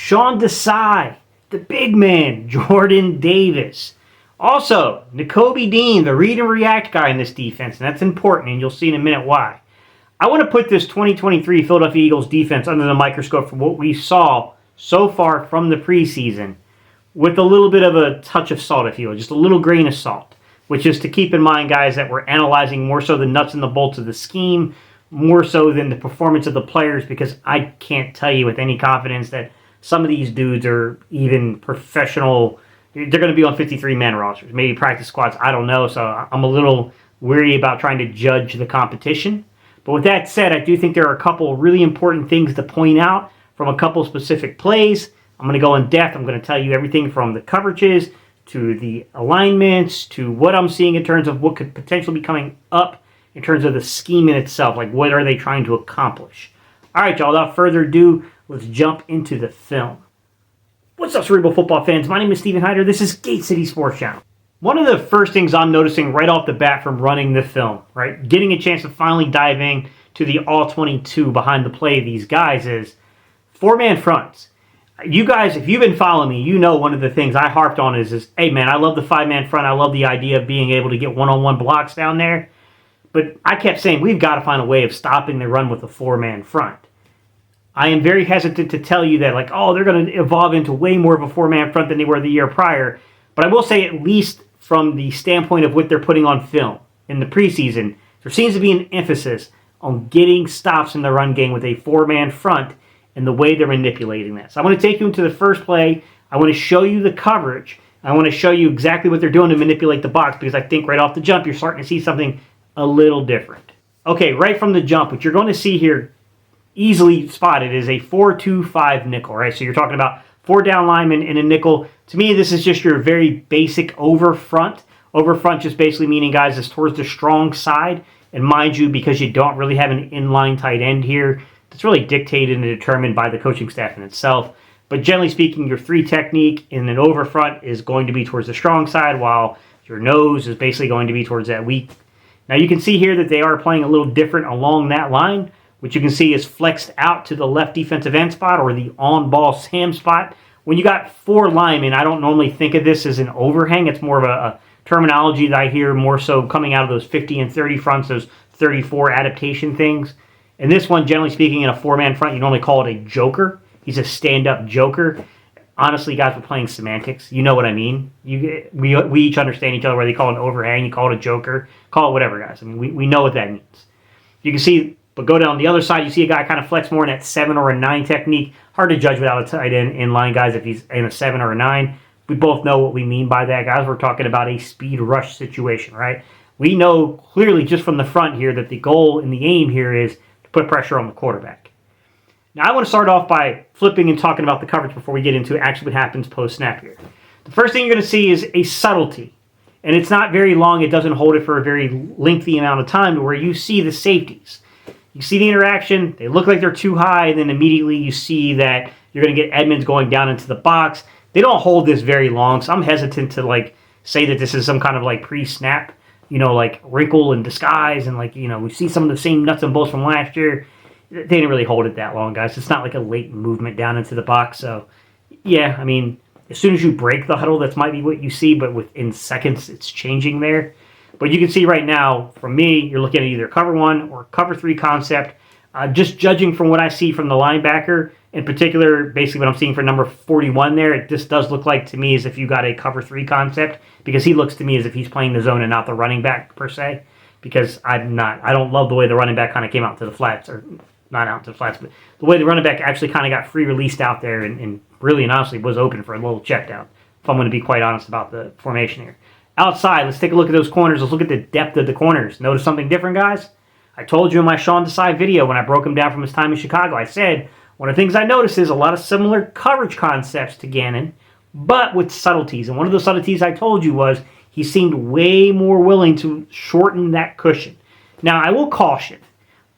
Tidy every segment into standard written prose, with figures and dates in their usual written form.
Sean Desai, the big man, Jordan Davis. Also, Nakobe Dean, the read and react guy in this defense, and that's important, and you'll see in a minute why. I want to put this 2023 Philadelphia Eagles defense under the microscope for what we saw so far from the preseason with a little bit of a touch of salt, if you will, just a little grain of salt, which is to keep in mind, guys, that we're analyzing more so the nuts and the bolts of the scheme, more so than the performance of the players, because I can't tell you with any confidence that some of these dudes are even professional. They're going to be on 53-man rosters, maybe practice squads, I don't know, so I'm a little weary about trying to judge the competition. But with that said, I do think there are a couple really important things to point out from a couple specific plays. I'm going to go in depth. I'm going to tell you everything from the coverages to the alignments to what I'm seeing in terms of what could potentially be coming up in terms of the scheme in itself. Like, what are they trying to accomplish? All right, y'all, without further ado, let's jump into the film. What's up, Cerebral Football fans? My name is Steven Hyder. This is Gate City Sports Channel. One of the first things I'm noticing right off the bat from running the film, right, getting a chance to finally dive in to the all-22 behind the play of these guys is four-man fronts. You guys, if you've been following me, you know one of the things I harped on is, hey, man, I love the five-man front. I love the idea of being able to get one-on-one blocks down there. But I kept saying we've got to find a way of stopping the run with a four-man front. I am very hesitant to tell you that, like, oh, they're going to evolve into way more of a four-man front than they were the year prior. But I will say, at least from the standpoint of what they're putting on film in the preseason, there seems to be an emphasis on getting stops in the run game with a four-man front and the way they're manipulating that. So I want to take you into the first play. I want to show you the coverage. I want to show you exactly what they're doing to manipulate the box, because I think right off the jump, you're starting to see something a little different. Okay, right from the jump, what you're going to see here, easily spotted, is a 4-2-5 nickel, right? So you're talking about four down linemen in a nickel. To me, this is just your very basic over front. Over front just basically meaning, guys, is towards the strong side. And mind you, because you don't really have an inline tight end here, it's really dictated and determined by the coaching staff in itself. But generally speaking, your three technique in an over front is going to be towards the strong side, while your nose is basically going to be towards that weak. Now you can see here that they are playing a little different along that line, which you can see is flexed out to the left defensive end spot or the on-ball Sam spot. When you got four linemen, I don't normally think of this as an overhang. It's more of a terminology that I hear more so coming out of those 50 and 30 fronts, those 34 adaptation things. And this one, generally speaking, in a four-man front, you normally call it a joker. He's a stand-up joker. Honestly, guys, we're playing semantics. You know what I mean. We each understand each other, whether you call it an overhang, you call it a joker, call it whatever, guys. I mean, we know what that means. You can see, but go down the other side, you see a guy kind of flex more in that 7 or a 9 technique. Hard to judge without a tight end in line, guys, if he's in a 7 or a 9. We both know what we mean by that, guys. We're talking about a speed rush situation, right? We know clearly just from the front here that the goal and the aim here is to put pressure on the quarterback. Now, I want to start off by flipping and talking about the coverage before we get into actually what happens post-snap here. The first thing you're going to see is a subtlety. And it's not very long. It doesn't hold it for a very lengthy amount of time to where you see the safeties. You see the interaction. They look like they're too high. And then immediately you see that you're going to get Edmonds going down into the box. They don't hold this very long. So I'm hesitant to say that this is some kind of pre-snap, wrinkle and disguise. And we see some of the same nuts and bolts from last year. They didn't really hold it that long, guys. It's not like a late movement down into the box. So, yeah, I mean, as soon as you break the huddle, that might be what you see, but within seconds, it's changing there. But you can see right now, from me, you're looking at either cover 1 or cover 3 concept. Just judging from what I see from the linebacker, in particular, basically what I'm seeing for number 41 there, it just does look like to me as if you got a cover 3 concept, because he looks to me as if he's playing the zone and not the running back, per se, because I don't love the way the running back kind of came out to the flats, or not out to the flats, but the way the running back actually kind of got free released out there and really and honestly was open for a little check down, if I'm going to be quite honest about the formation here. Outside, let's take a look at those corners. Let's look at the depth of the corners. Notice something different, guys? I told you in my Sean Desai video when I broke him down from his time in Chicago, I said one of the things I noticed is a lot of similar coverage concepts to Gannon, but with subtleties. And one of the subtleties I told you was he seemed way more willing to shorten that cushion. Now, I will caution.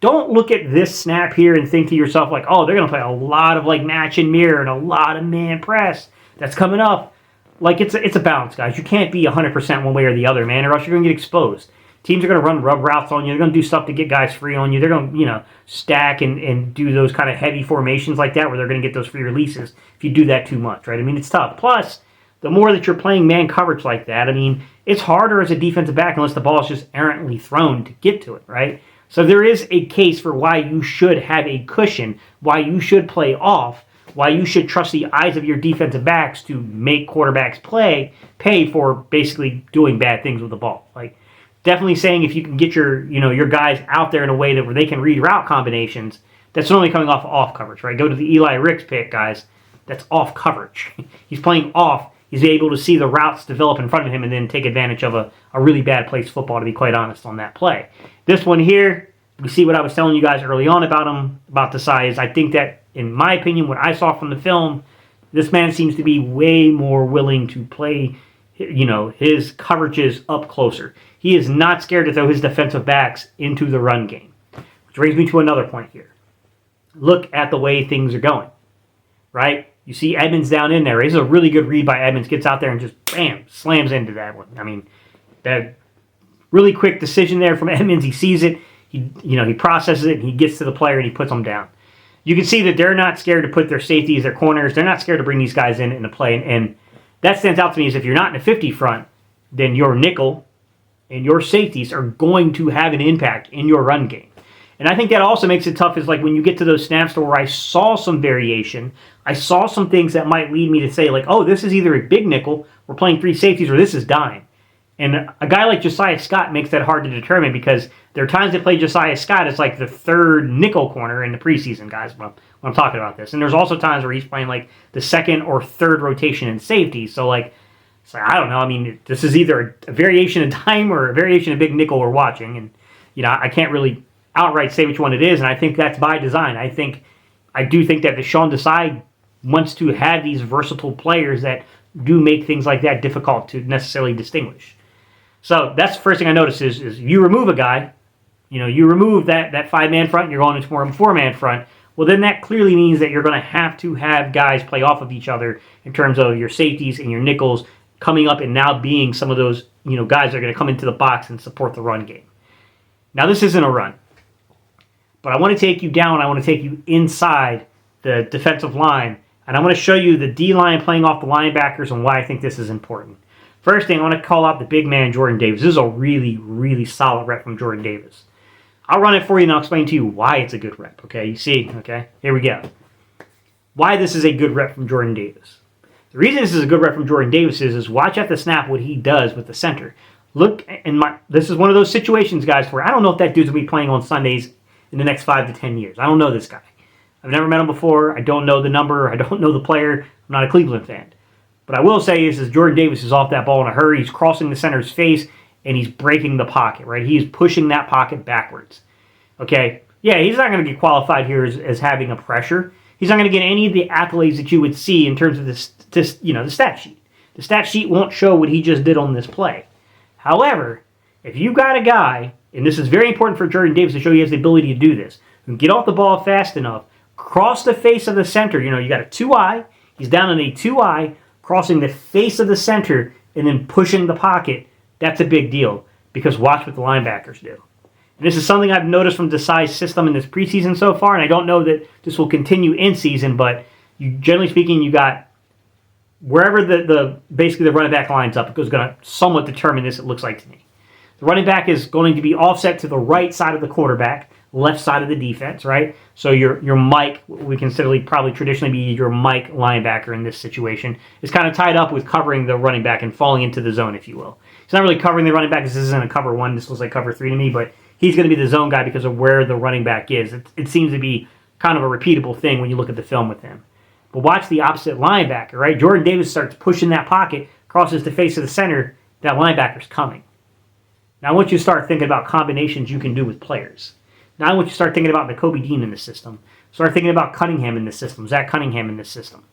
Don't look at this snap here and think to yourself oh, they're going to play a lot of match and mirror and a lot of man press that's coming up. It's a balance, guys. You can't be 100% one way or the other, man, or else you're going to get exposed. Teams are going to run rub routes on you. They're going to do stuff to get guys free on you. They're going to, stack and do those kind of heavy formations like that where they're going to get those free releases if you do that too much, right? I mean, it's tough. Plus, the more that you're playing man coverage like that, I mean, it's harder as a defensive back unless the ball is just errantly thrown to get to it, right? So there is a case for why you should have a cushion, why you should play off, why you should trust the eyes of your defensive backs to make quarterbacks pay for basically doing bad things with the ball. Like, definitely saying if you can get your guys out there in a way that where they can read route combinations, that's only coming off coverage, right? Go to the Eli Ricks pick, guys. That's off coverage. He's playing off. He's able to see the routes develop in front of him and then take advantage of a really bad placed football, to be quite honest, on that play. This one here, we see what I was telling you guys early on about him, about Desai, is I think that, in my opinion, what I saw from the film, this man seems to be way more willing to play, his coverages up closer. He is not scared to throw his defensive backs into the run game. Which brings me to another point here. Look at the way things are going, right? You see Edmonds down in there. This is a really good read by Edmonds. Gets out there and just, bam, slams into that one. I mean, that really quick decision there from Edmonds. He sees it. He processes it, and he gets to the player, and he puts them down. You can see that they're not scared to put their safeties, their corners. They're not scared to bring these guys in the play. And that stands out to me is if you're not in a 50 front, then your nickel and your safeties are going to have an impact in your run game. And I think that also makes it tough is like when you get to those snaps where I saw some variation, I saw some things that might lead me to say like, oh, this is either a big nickel, we're playing three safeties, or this is dime. And a guy like Josiah Scott makes that hard to determine because there are times they play Josiah Scott as like the third nickel corner in the preseason, guys, when I'm talking about this. And there's also times where he's playing like the second or third rotation in safety. So like, I don't know. I mean, this is either a variation of dime or a variation of big nickel we're watching. And, I can't really outright say which one it is, and I think that's by design. I do think that the Sean Desai wants to have these versatile players that do make things like that difficult to necessarily distinguish. So that's the first thing I notice is you remove a guy, you remove that five-man front and you're going into more of a four-man front, well then that clearly means that you're going to have guys play off of each other in terms of your safeties and your nickels coming up and now being some of those guys that are going to come into the box and support the run game. Now this isn't a run. But I want to take you down. I want to take you inside the defensive line. And I want to show you the D-line playing off the linebackers and why I think this is important. First thing, I want to call out the big man, Jordan Davis. This is a really, really solid rep from Jordan Davis. I'll run it for you and I'll explain to you why it's a good rep. Okay, you see? Okay, here we go. Why this is a good rep from Jordan Davis. The reason this is a good rep from Jordan Davis is watch at the snap what he does with the center. Look, this is one of those situations, guys, where I don't know if that dude's going to be playing on Sundays in the next 5 to 10 years. I don't know this guy. I've never met him before. I don't know the number. I don't know the player. I'm not a Cleveland fan. But I will say is Jordan Davis is off that ball in a hurry. He's crossing the center's face, and he's breaking the pocket, right? He is pushing that pocket backwards. Okay? Yeah, he's not going to get qualified here as having a pressure. He's not going to get any of the accolades that you would see in terms of the stat sheet. The stat sheet won't show what he just did on this play. However, if you got a guy, and this is very important for Jordan Davis to show he has the ability to do this, who can get off the ball fast enough, cross the face of the center. You got a 2-eye. He's down in a 2-eye, crossing the face of the center, and then pushing the pocket. That's a big deal, because watch what the linebackers do. And this is something I've noticed from Desai's system in this preseason so far, and I don't know that this will continue in season, but generally speaking, you got wherever basically the running back lines up, it's going to somewhat determine this, it looks like to me. The running back is going to be offset to the right side of the quarterback, left side of the defense, right? So your Mike, we consider probably traditionally be your Mike linebacker in this situation, is kind of tied up with covering the running back and falling into the zone, if you will. He's not really covering the running back because this isn't a cover 1. This looks like cover 3 to me, but he's going to be the zone guy because of where the running back is. It seems to be kind of a repeatable thing when you look at the film with him. But watch the opposite linebacker, right? Jordan Davis starts pushing that pocket, crosses the face of the center, that linebacker's coming. Now I want you to start thinking about combinations you can do with players. Now I want you to start thinking about Nakobe Dean in the system. Start thinking about Cunningham in the system, Zach Cunningham in the system.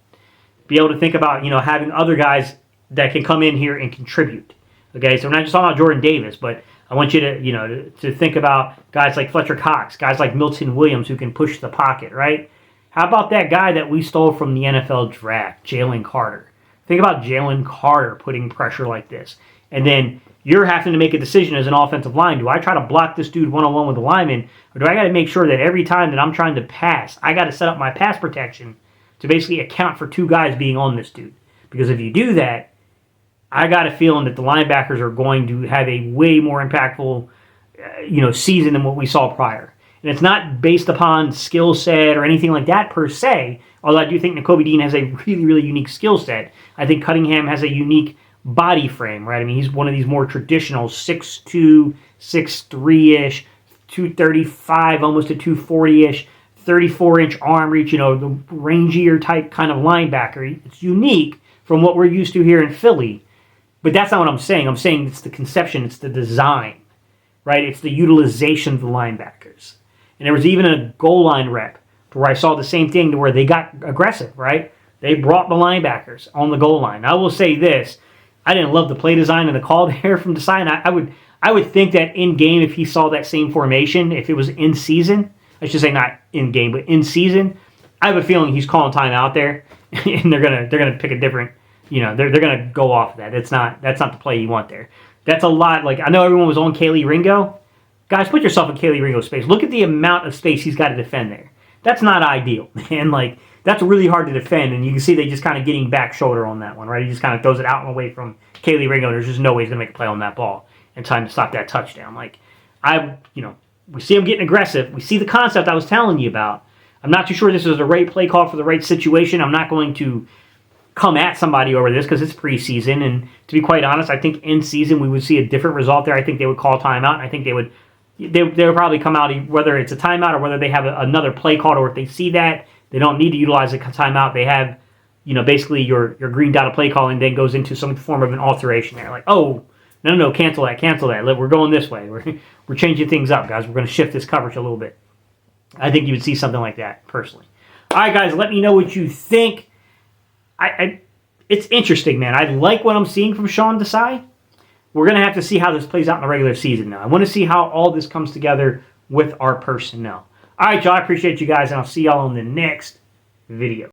Be able to think about, having other guys that can come in here and contribute. Okay, so we're not just talking about Jordan Davis, but I want you to, to think about guys like Fletcher Cox, guys like Milton Williams who can push the pocket, right? How about that guy that we stole from the NFL draft, Jalen Carter? Think about Jalen Carter putting pressure like this. And then you're having to make a decision as an offensive line. Do I try to block this dude one-on-one with the lineman, or do I got to make sure that every time that I'm trying to pass, I got to set up my pass protection to basically account for 2 guys being on this dude? Because if you do that, I got a feeling that the linebackers are going to have a way more impactful, season than what we saw prior. And it's not based upon skill set or anything like that per se, although I do think Nakobe Dean has a really, really unique skill set. I think Cunningham has a unique body frame, right? I mean, he's one of these more traditional 6'2", 6'3"-ish, 235, almost a 240-ish, 34-inch arm reach, the rangier type kind of linebacker. It's unique from what we're used to here in Philly, but that's not what I'm saying. I'm saying it's the conception, it's the design, right? It's the utilization of the linebackers. And there was even a goal line rep where I saw the same thing to where they got aggressive, right? They brought the linebackers on the goal line. I will say this. I didn't love the play design and the call there from Desai. And I would think that in game, if he saw that same formation, if it was in season, I should say not in game, but in season, I have a feeling he's calling time out there, and they're gonna pick a different, they're gonna go off of that. That's not the play you want there. That's a lot. Like, I know everyone was on Kaylee Ringo. Guys, put yourself in Kaylee Ringo's space. Look at the amount of space he's got to defend there. That's not ideal, man. Like, that's really hard to defend, and you can see they just kind of getting back shoulder on that one, right? He just kind of throws it out and away from Kaylee Ringo. There's just no way he's going to make a play on that ball in time to stop that touchdown. Like, we see him getting aggressive. We see the concept I was telling you about. I'm not too sure this is the right play call for the right situation. I'm not going to come at somebody over this because it's preseason, and to be quite honest, I think in season we would see a different result there. I think they would call timeout, and I think they would probably come out, whether it's a timeout or whether they have another play called, or if they see that they don't need to utilize a timeout, they have, basically your green dot of play calling then goes into some form of an alteration there. Like, oh, no, cancel that. We're going this way. We're changing things up, guys. We're going to shift this coverage a little bit. I think you would see something like that, personally. All right, guys, let me know what you think. It's interesting, man. I like what I'm seeing from Sean Desai. We're going to have to see how this plays out in the regular season now. I want to see how all this comes together with our personnel. All right, y'all. I appreciate you guys, and I'll see y'all on the next video.